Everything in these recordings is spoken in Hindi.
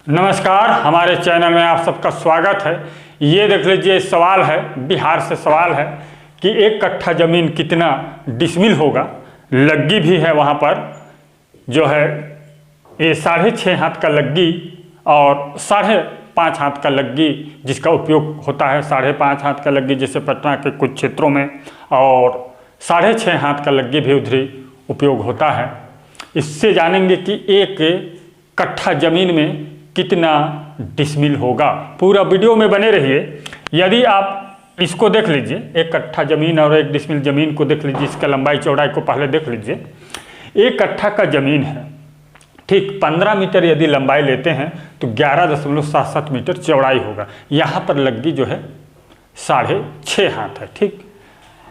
नमस्कार, हमारे चैनल में आप सबका स्वागत है। ये देख लीजिए, सवाल है, बिहार से सवाल है कि 1 कट्ठा ज़मीन कितना डिसमिल होगा। लग्गी भी है वहाँ पर, जो है ये 6.5 हाथ का लग्गी और 5.5 हाथ का लग्गी जिसका उपयोग होता है। 5.5 हाथ का लग्गी जैसे पटना के कुछ क्षेत्रों में, और 6.5 हाथ का लग्गी भी उधर उपयोग होता है। इससे जानेंगे कि 1 कट्ठा ज़मीन में कितना डिसमिल होगा। पूरा वीडियो में बने रहिए। यदि आप इसको देख लीजिए, 1 कट्ठा ज़मीन और 1 डिसमिल ज़मीन को देख लीजिए, इसका लंबाई चौड़ाई को पहले देख लीजिए। 1 कट्ठा का ज़मीन है, ठीक 15 मीटर यदि लंबाई लेते हैं तो 11.77 मीटर चौड़ाई होगा। यहाँ पर लग्गी जो है 6.5 हाथ है, ठीक।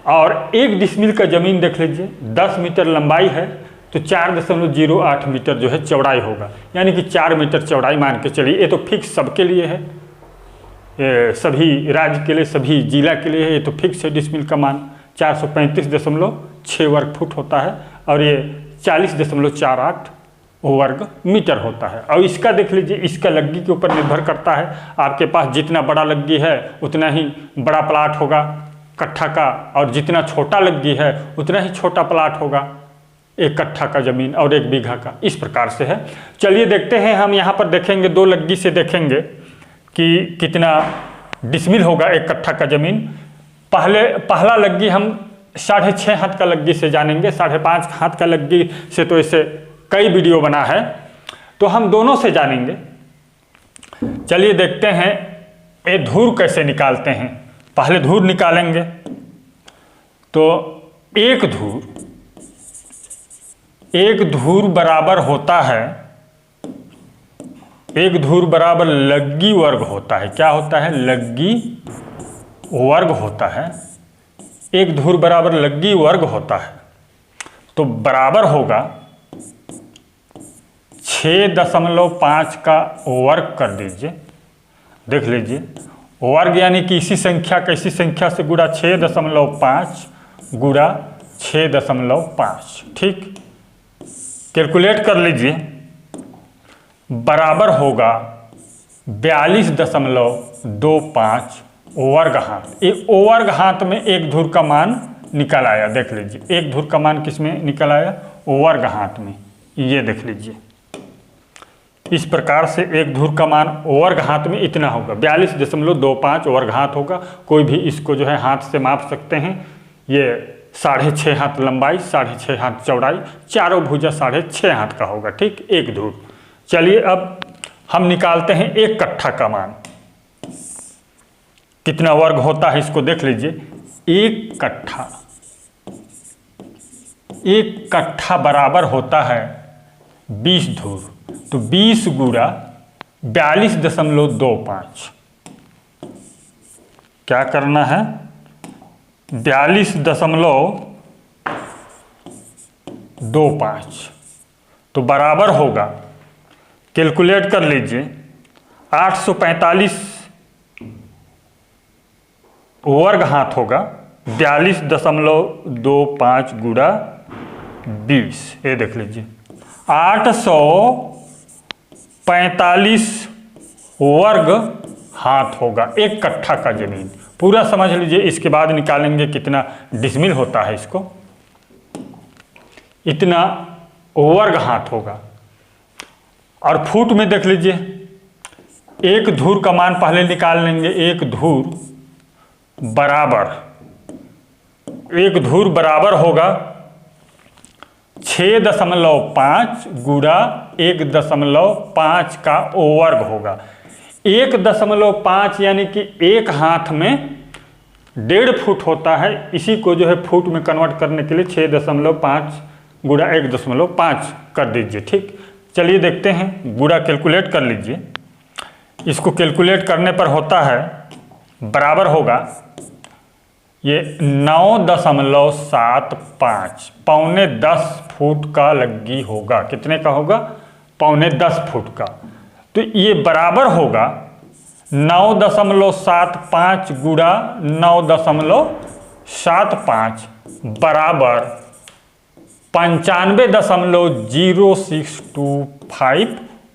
और 1 डिसमिल का ज़मीन देख लीजिए, 10 मीटर लंबाई है तो 4.08 मीटर जो है चौड़ाई होगा, यानी कि 4 मीटर चौड़ाई मान के चलिए। ये तो फिक्स सबके लिए है, ये सभी राज्य के लिए, सभी जिला के लिए है। ये तो फिक्स है। डिसमिल का मान 435.6 वर्ग फुट होता है और ये 40.48 वर्ग मीटर होता है। और इसका देख लीजिए, इसका लग्गी के ऊपर निर्भर करता है। आपके पास जितना बड़ा लग्गी है उतना ही बड़ा प्लाट होगा कट्ठा का, और जितना छोटा लग्गी है उतना ही छोटा प्लाट होगा 1 कट्ठा का ज़मीन और 1 बीघा का। इस प्रकार से है। चलिए देखते हैं, हम यहाँ पर देखेंगे 2 लग्गी से देखेंगे कि कितना डिसमिल होगा 1 कट्ठा का ज़मीन। पहला लग्गी हम 6.5 हाथ का लग्गी से जानेंगे। 5.5 हाथ का लग्गी से तो इसे कई वीडियो बना है, तो हम दोनों से जानेंगे। चलिए देखते हैं ये धूर कैसे निकालते हैं। पहले धूर निकालेंगे तो एक धूर बराबर होता है, एक धूर बराबर लग्गी वर्ग होता है। क्या होता है? लग्गी वर्ग होता है। एक धूर बराबर लग्गी वर्ग होता है, तो बराबर होगा 6.5 का वर्ग कर दीजिए। देख लीजिए, वर्ग यानी कि इसी संख्या से गुणा 6.5 गुणा 6.5, ठीक। कैलकुलेट कर लीजिए, बराबर होगा 42.25 वर्ग हाथ। ये वर्ग हाथ में 1 धूर का मान निकल आया। देख लीजिए, 1 धूर का मान किस में निकल आया? वर्ग हाथ में। ये देख लीजिए, इस प्रकार से 1 धूर का मान वर्ग हाथ में इतना होगा, 42.25 वर्ग हाथ होगा। कोई भी इसको जो है हाथ से माप सकते हैं। ये 6.5 हाथ लंबाई, 6.5 हाथ चौड़ाई, चारों भुजा 6.5 हाथ का होगा, ठीक। 1 धूर। चलिए अब हम निकालते हैं 1 कट्ठा का मान कितना वर्ग होता है, इसको देख लीजिए। 1 कट्ठा बराबर होता है 20 धूर, तो 20 गुणा 42.25। क्या करना है? 42.25, तो बराबर होगा, कैलकुलेट कर लीजिए, 845 वर्ग हाथ होगा। 42.25 गुणा 20, ये देख लीजिए, 845 वर्ग हाथ होगा 1 कट्ठा का ज़मीन। पूरा समझ लीजिए, इसके बाद निकालेंगे कितना डिसमिल होता है। इसको इतना वर्ग हाथ होगा। और फुट में देख लीजिए, 1 धूर का मान पहले निकाल लेंगे। 1 धूर बराबर होगा 6.5 गुणा 1.5 का वर्ग होगा। 1.5 यानी कि 1 हाथ में 1.5 फुट होता है। इसी को जो है फुट में कन्वर्ट करने के लिए 6.5 गुणा 1.5 कर दीजिए, ठीक। चलिए देखते हैं, गुणा कैलकुलेट कर लीजिए। इसको कैलकुलेट करने पर होता है, बराबर होगा ये 9.75, 9.25 फुट का लग्गी होगा। कितने का होगा? 9.25 फुट का। तो ये बराबर होगा 9.75 गुणा 9.75 बराबर 95.0625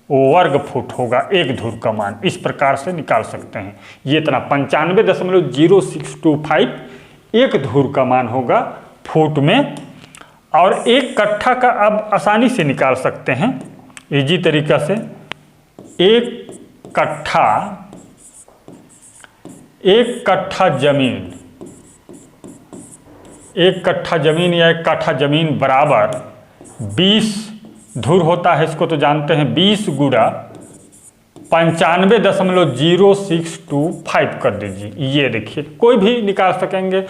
वर्ग फुट होगा एक धूर का मान। इस प्रकार से निकाल सकते हैं। ये इतना 95.0625 एक धूर का मान होगा फुट में। और एक कट्ठा का अब आसानी से निकाल सकते हैं इजी तरीका से। एक कट्ठा जमीन या एक कट्ठा जमीन बराबर 20 धूर होता है। इसको तो जानते हैं, 20 गुणा 95.0625 कर दीजिए। ये देखिए, कोई भी निकाल सकेंगे,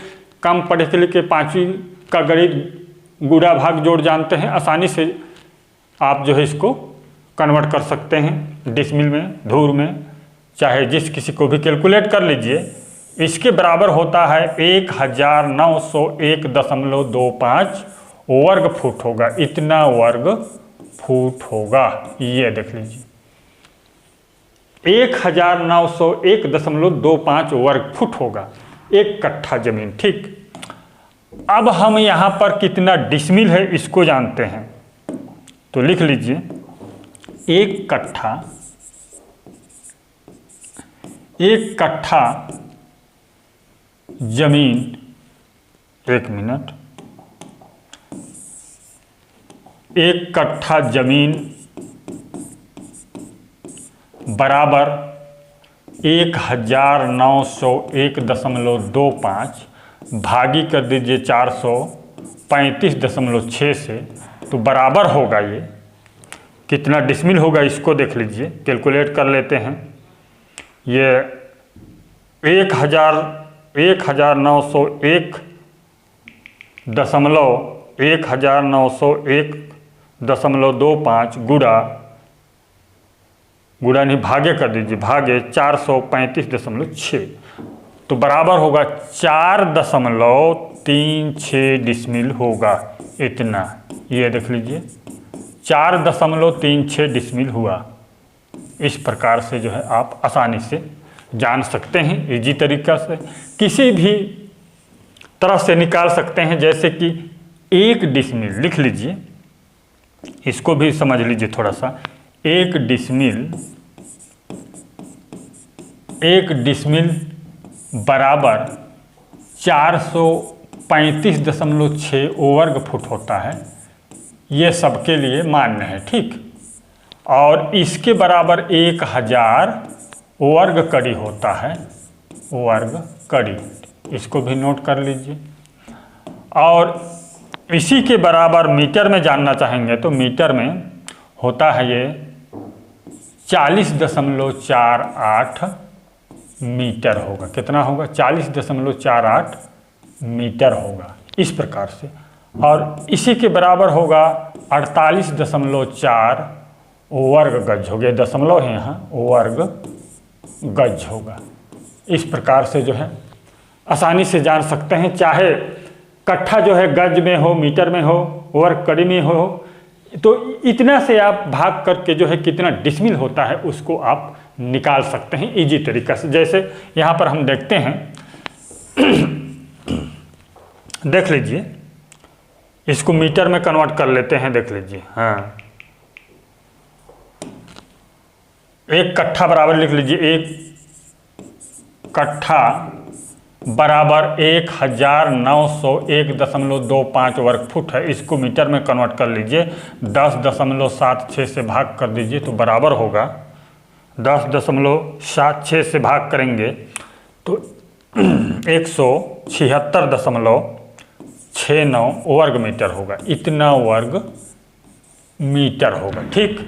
कम पढ़े लिखे 5वीं का गणित गुणा भाग जोड़ जानते हैं, आसानी से आप जो है इसको कन्वर्ट कर सकते हैं डिसमिल में, धूर में, चाहे जिस किसी को भी कैलकुलेट कर लीजिए। इसके बराबर होता है 1901.25 वर्ग फुट होगा। इतना वर्ग फुट होगा, ये देख लीजिए, 1901.25 वर्ग फुट होगा एक कट्ठा जमीन। ठीक, अब हम यहाँ पर कितना डिसमिल है इसको जानते हैं, तो लिख लीजिए एक कट्ठा जमीन, एक मिनट, एक कट्ठा जमीन बराबर 1901.25 भागी कर दीजिए 435.6 से, तो बराबर होगा ये कितना डिसमिल होगा इसको देख लीजिए, कैलकुलेट कर लेते हैं। ये 1901.25 गुणा नहीं भागे कर दीजिए, भागे 435.6, तो बराबर होगा 4.36 डिसमिल होगा। इतना, ये देख लीजिए 4.36 डिसमिल हुआ। इस प्रकार से जो है आप आसानी से जान सकते हैं, इजी तरीका से किसी भी तरह से निकाल सकते हैं। जैसे कि एक डिसमिल लिख लीजिए, इसको भी समझ लीजिए थोड़ा सा। एक डिसमिल बराबर 435.6 वर्ग फुट होता है। ये सबके लिए मान्य है, ठीक। और इसके बराबर 1000 वर्ग कड़ी होता है, वर्ग कड़ी, इसको भी नोट कर लीजिए। और इसी के बराबर मीटर में जानना चाहेंगे तो मीटर में होता है ये 40.48 मीटर होगा। कितना होगा? 40.48 मीटर होगा, इस प्रकार से। और इसी के बराबर होगा 48.4 वर्ग गज हो गया, दशमलव है यहाँ, वर्ग गज होगा। इस प्रकार से जो है आसानी से जान सकते हैं। चाहे कट्ठा जो है गज में हो, मीटर में हो, वर्ग कड़ी में हो, तो इतना से आप भाग करके जो है कितना डिसमिल होता है उसको आप निकाल सकते हैं इजी तरीका से। जैसे यहाँ पर हम देखते हैं, देख लीजिए, इसको मीटर में कन्वर्ट कर लेते हैं, देख लीजिए। हाँ, एक कट्ठा बराबर लिख लीजिए, एक कट्ठा बराबर 1901.25 वर्ग फुट है। इसको मीटर में कन्वर्ट कर लीजिए, 10.76 से भाग कर दीजिए तो बराबर होगा 10.76 से भाग करेंगे तो 176.69 वर्ग मीटर होगा। इतना वर्ग मीटर होगा, ठीक।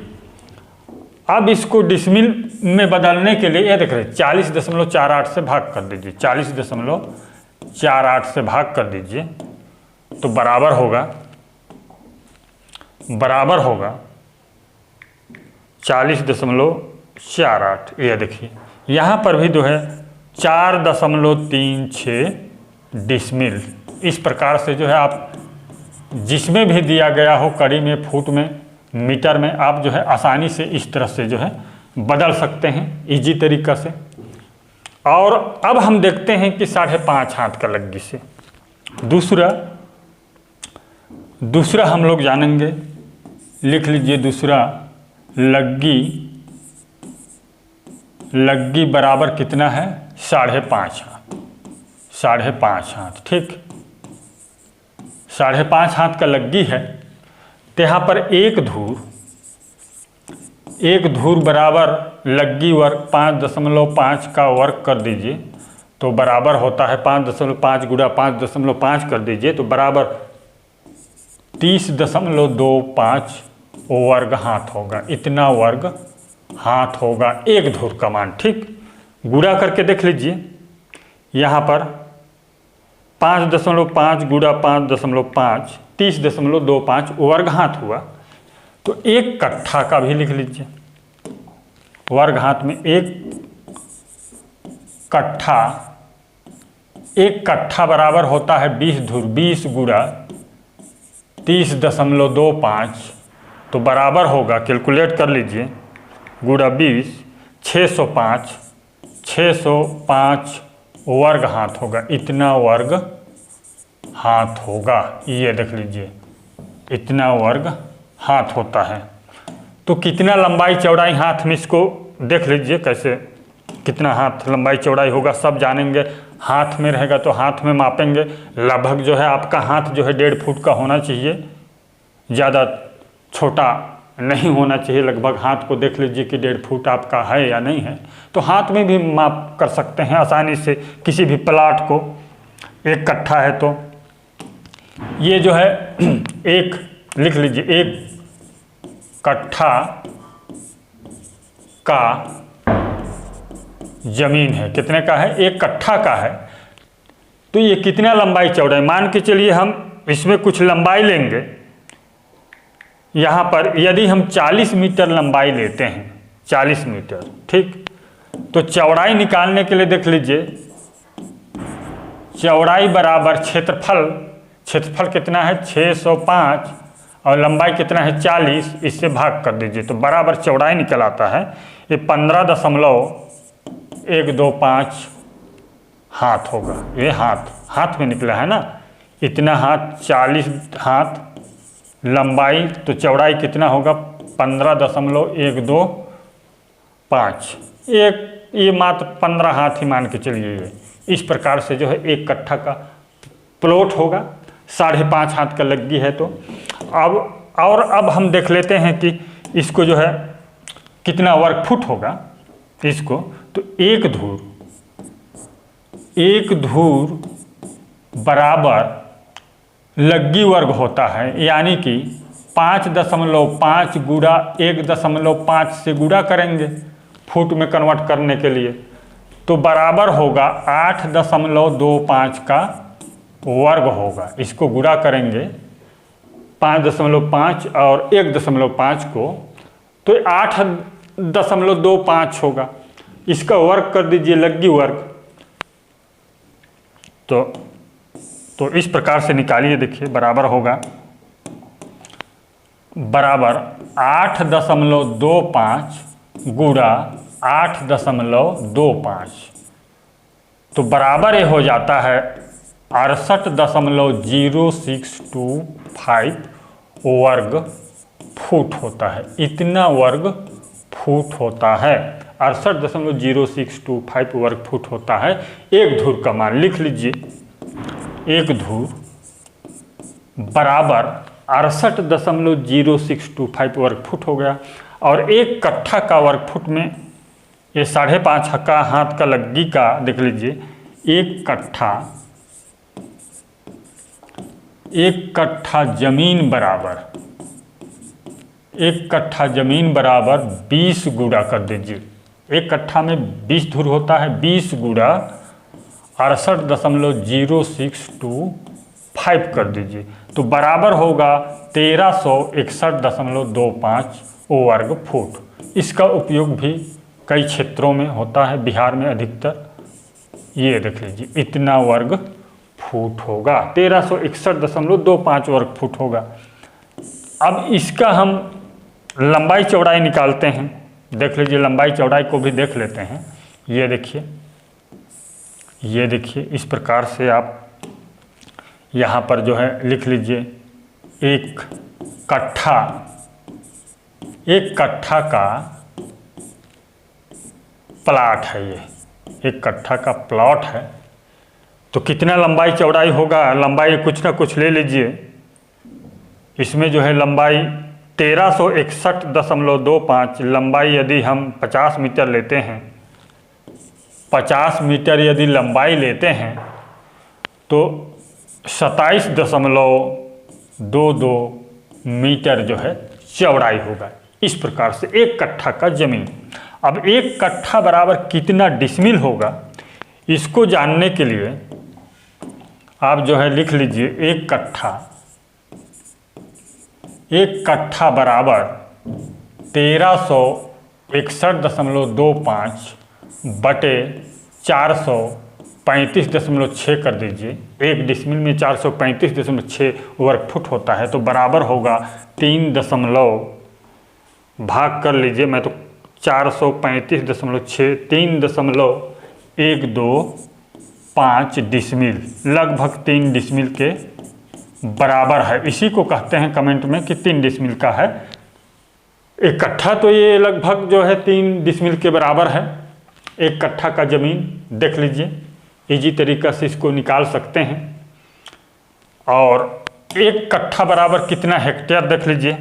अब इसको डिसमिल में बदलने के लिए ये देख रहे हैं, 40.48 से भाग कर दीजिए, 40.48 से भाग कर दीजिए तो बराबर होगा 40.48। ये देखिए यहाँ पर भी जो है 4.36 डिसमिल। इस प्रकार से जो है आप जिसमें भी दिया गया हो, कड़ी में, फुट में, मीटर में, आप जो है आसानी से इस तरह से जो है बदल सकते हैं इजी तरीका से। और अब हम देखते हैं कि 5.5 हाथ का लग्गी से दूसरा हम लोग जानेंगे। लिख लीजिए, दूसरा लग्गी बराबर कितना है 5.5 हाथ, 5.5 हाथ, ठीक, 5.5 हाथ का लग्गी है। तो यहाँ पर एक धूर बराबर लग्गी वर्ग 5.5 का वर्ग कर दीजिए तो बराबर होता है 5.5 गुणा 5.5 कर दीजिए तो बराबर 30.25 वर्ग हाथ होगा। इतना वर्ग हाथ होगा एक धूर का मान, ठीक। गुणा करके देख लीजिए, यहाँ पर 5.5 गुणा 5.5 30.25 वर्ग हाथ हुआ। तो एक कट्ठा का भी लिख लीजिए, वर्ग हाथ में एक कट्ठा बराबर होता है 20 धूर, 20 गुणा 30.25 तो बराबर होगा, कैलकुलेट कर लीजिए, गुणा 20 605 वर्ग हाथ होगा। इतना वर्ग हाथ होगा, ये देख लीजिए, इतना वर्ग हाथ होता है। तो कितना लंबाई चौड़ाई हाथ में, इसको देख लीजिए कैसे, कितना हाथ लंबाई चौड़ाई होगा सब जानेंगे। हाथ में रहेगा तो हाथ में मापेंगे, लगभग जो है आपका हाथ जो है 1.5 फुट का होना चाहिए, ज़्यादा छोटा नहीं होना चाहिए। लगभग हाथ को देख लीजिए कि 1.5 फुट आपका है या नहीं है। तो हाथ में भी माप कर सकते हैं आसानी से किसी भी प्लाट को। एक कट्ठा है तो ये जो है एक लिख लीजिए, एक कट्ठा का जमीन है, कितने का है, एक कट्ठा का है। तो ये कितना लंबाई चौड़ाई, मान के चलिए हम इसमें कुछ लंबाई लेंगे। यहाँ पर यदि हम 40 मीटर लंबाई लेते हैं, 40 मीटर, ठीक, तो चौड़ाई निकालने के लिए देख लीजिए, चौड़ाई बराबर क्षेत्रफल कितना है 605 और लंबाई कितना है 40, इससे भाग कर दीजिए तो बराबर चौड़ाई निकल आता है। ये 15.125 हाथ होगा। ये हाथ में निकला है ना, इतना हाथ, 40 हाथ लंबाई, तो चौड़ाई कितना होगा 15.125, ये मात्र 15 हाथ ही मान के चलिए। ये इस प्रकार से जो है एक कट्ठा का प्लॉट होगा। 5.5 हाथ का लग्गी है। तो अब हम देख लेते हैं कि इसको जो है कितना वर्ग फुट होगा इसको। तो एक धूर बराबर लग्गी वर्ग होता है, यानी कि 5.5 गुणा 1.5 से गुणा करेंगे फुट में कन्वर्ट करने के लिए, तो बराबर होगा 8.25 का वर्ग होगा। इसको गुणा करेंगे 5.5 और 1.5 को, तो 8.25 होगा। इसका वर्ग कर दीजिए लग्गी वर्ग। तो इस प्रकार से निकालिए, देखिए बराबर होगा, बराबर 8.25 गुणा 8.25 तो बराबर ये हो जाता है 68.0625 वर्ग फुट होता है। इतना वर्ग फुट होता है, 68.0625 वर्ग फुट होता है। एक धूर का मान लिख लीजिए, एक धूर बराबर 68.0625 वर्ग फुट हो गया। और एक कट्ठा का वर्ग फुट में ये 5.5 का हाथ का लग्गी का देख लीजिए, एक कट्ठा जमीन बराबर 20 गुणा कर दीजिए। एक कट्ठा में 20 धूर होता है, 20 गुणा 68.0625 कर दीजिए तो बराबर होगा 1361.25 वर्ग फुट। इसका उपयोग भी कई क्षेत्रों में होता है, बिहार में अधिकतर। ये देख लीजिए, इतना वर्ग फुट होगा, 1361.25 वर्ग फुट होगा। अब इसका हम लंबाई चौड़ाई निकालते हैं। देख लीजिए, लंबाई चौड़ाई को भी देख लेते हैं। ये देखिए, इस प्रकार से आप यहाँ पर जो है लिख लीजिए, एक कट्ठा एक कट्ठा का प्लाट है, ये एक कट्ठा का प्लॉट है। तो कितना लंबाई चौड़ाई होगा, लंबाई कुछ ना कुछ ले लीजिए। इसमें जो है लंबाई 1361.25, लंबाई यदि हम 50 मीटर लेते हैं, 50 मीटर यदि लंबाई लेते हैं तो 27.22 मीटर जो है चौड़ाई होगा। इस प्रकार से एक कट्ठा का जमीन। अब एक कट्ठा बराबर कितना डिसमिल होगा, इसको जानने के लिए आप जो है लिख लीजिए एक कट्ठा बराबर 1361.25 बटे 435.6 कर दीजिए। एक डिसमिल में 435.6 वर्ग फुट होता है, तो बराबर होगा 3 भाग कर लीजिए। मैं तो 435.6 3.125 डिसमिल, लगभग 3 डिसमिल के बराबर है। इसी को कहते हैं कमेंट में कि 3 डिसमिल का है एक कट्ठा। तो ये लगभग जो है 3 डिसमिल के बराबर है एक कट्ठा का जमीन। देख लीजिए, इजी तरीका से इसको निकाल सकते हैं। और एक कट्ठा बराबर कितना हेक्टेयर देख लीजिए।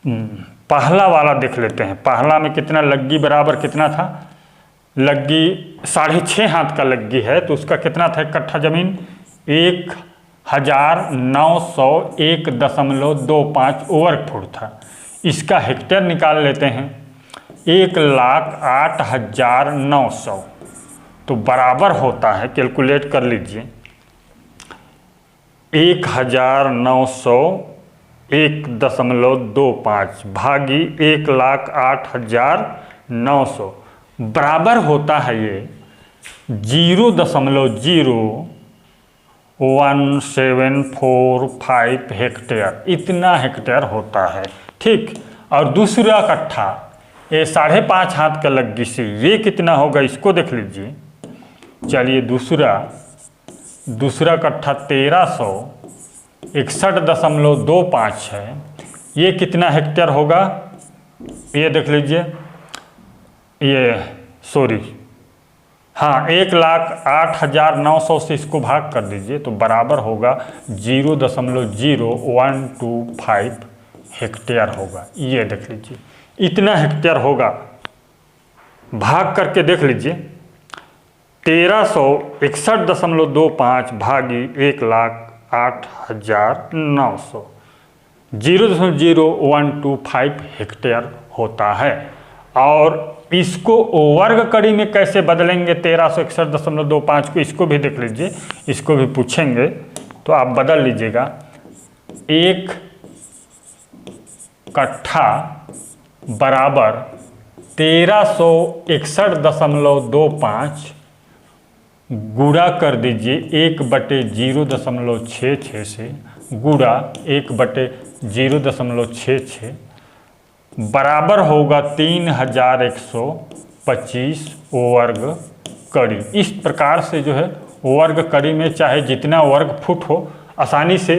पहला वाला देख लेते हैं। पहला में कितना लग्गी बराबर कितना था, लग्गी 6.5 हाथ का लग्गी है, तो उसका कितना था एक कट्ठा जमीन, 1901.25 वर्ग फुट था। इसका हेक्टेयर निकाल लेते हैं, 1,08,900, तो बराबर होता है, कैलकुलेट कर लीजिए, 1901.25 भागी 1,08,900 बराबर होता है ये 0.01745 हेक्टेयर। इतना हेक्टेयर होता है। ठीक। और दूसरा कट्ठा ये 5.5 हाथ का लग्गी से ये कितना होगा, इसको देख लीजिए। चलिए दूसरा कट्ठा 1361.25 है, ये कितना हेक्टेयर होगा, ये देख लीजिए। ये हाँ 1,08,900 से इसको भाग कर दीजिए, तो बराबर होगा 0.0125 हेक्टेयर होगा। ये देख लीजिए, इतना हेक्टेयर होगा। भाग करके देख लीजिए, 1361.25 भागी 1,08,900, 0.0125 हेक्टेयर होता है। और इसको वर्ग कड़ी में कैसे बदलेंगे 1361.25 को, इसको भी देख लीजिए। इसको भी पूछेंगे तो आप बदल लीजिएगा। एक कट्ठा बराबर 1361.25 गुणा कर दीजिए 1/0.66 से, गुणा 1/0.66 बराबर होगा 3125 वर्ग कड़ी। इस प्रकार से जो है वर्ग कड़ी में चाहे जितना वर्ग फुट हो, आसानी से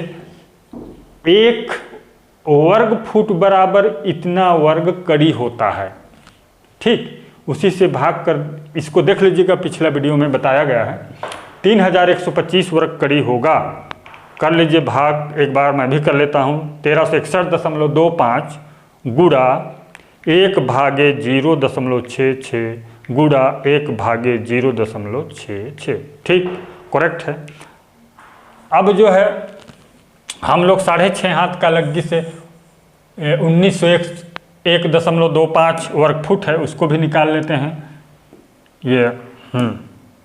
एक वर्ग फुट बराबर इतना वर्ग कड़ी होता है। ठीक, उसी से भाग कर इसको देख लीजिएगा, पिछला वीडियो में बताया गया है। 3125 वर्ग कड़ी होगा। कर लीजिए भाग, एक बार मैं भी कर लेता हूँ। 1361.25 गुणा 1/0.66 गुणा 1/0.66। ठीक, करेक्ट है। अब जो है हम लोग 6.5 हाथ का लग्गी से 1901.25 वर्ग फुट है, उसको भी निकाल लेते हैं। ये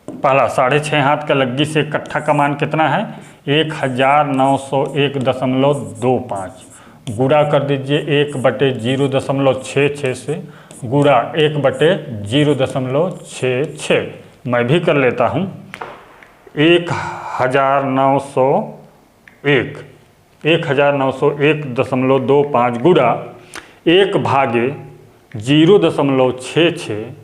पहला 6.5 हाथ का लग्गी से कट्ठा का मान कितना है, 1901.25 गुणा कर दीजिए 1/0.66 से, गुणा 1/0.66। मैं भी कर लेता हूँ। 1901.25 गुणा 1/0.66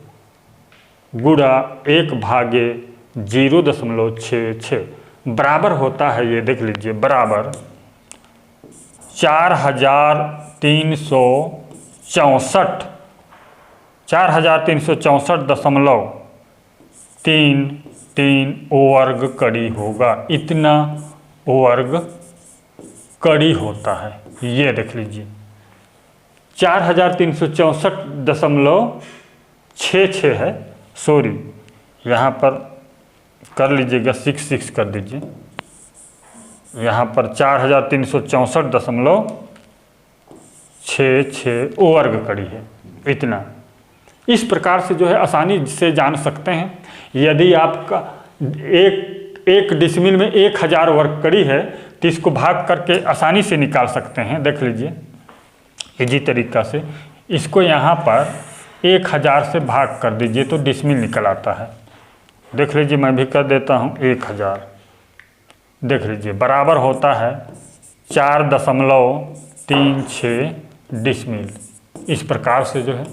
गुणा 1/0.66 बराबर होता है, ये देख लीजिए, बराबर 4000 4364.33 वर्ग कड़ी होगा। इतना वर्ग कड़ी होता है। ये देख लीजिए 4364.66 है, सॉरी यहाँ पर कर लीजिएगा 66 कर दीजिए। यहाँ पर 4364.66 वर्ग कड़ी है। इतना इस प्रकार से जो है आसानी से जान सकते हैं। यदि आपका एक डिसमिल में 1000 वर्ग कड़ी है तो इसको भाग करके आसानी से निकाल सकते हैं। देख लीजिए इजी तरीका से इसको यहाँ पर 1000 से भाग कर दीजिए तो डिसमिल निकल आता है। देख लीजिए मैं भी कर देता हूँ 1000। देख लीजिए बराबर होता है 4.36 डिसमिल। इस प्रकार से जो है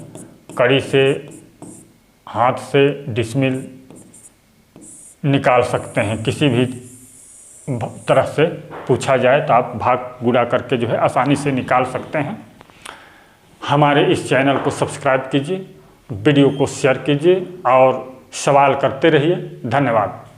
कड़ी से हाथ से डिसमिल निकाल सकते हैं। किसी भी तरह से पूछा जाए तो आप भाग गुणा करके जो है आसानी से निकाल सकते हैं। हमारे इस चैनल को सब्सक्राइब कीजिए, वीडियो को शेयर कीजिए और सवाल करते रहिए। धन्यवाद।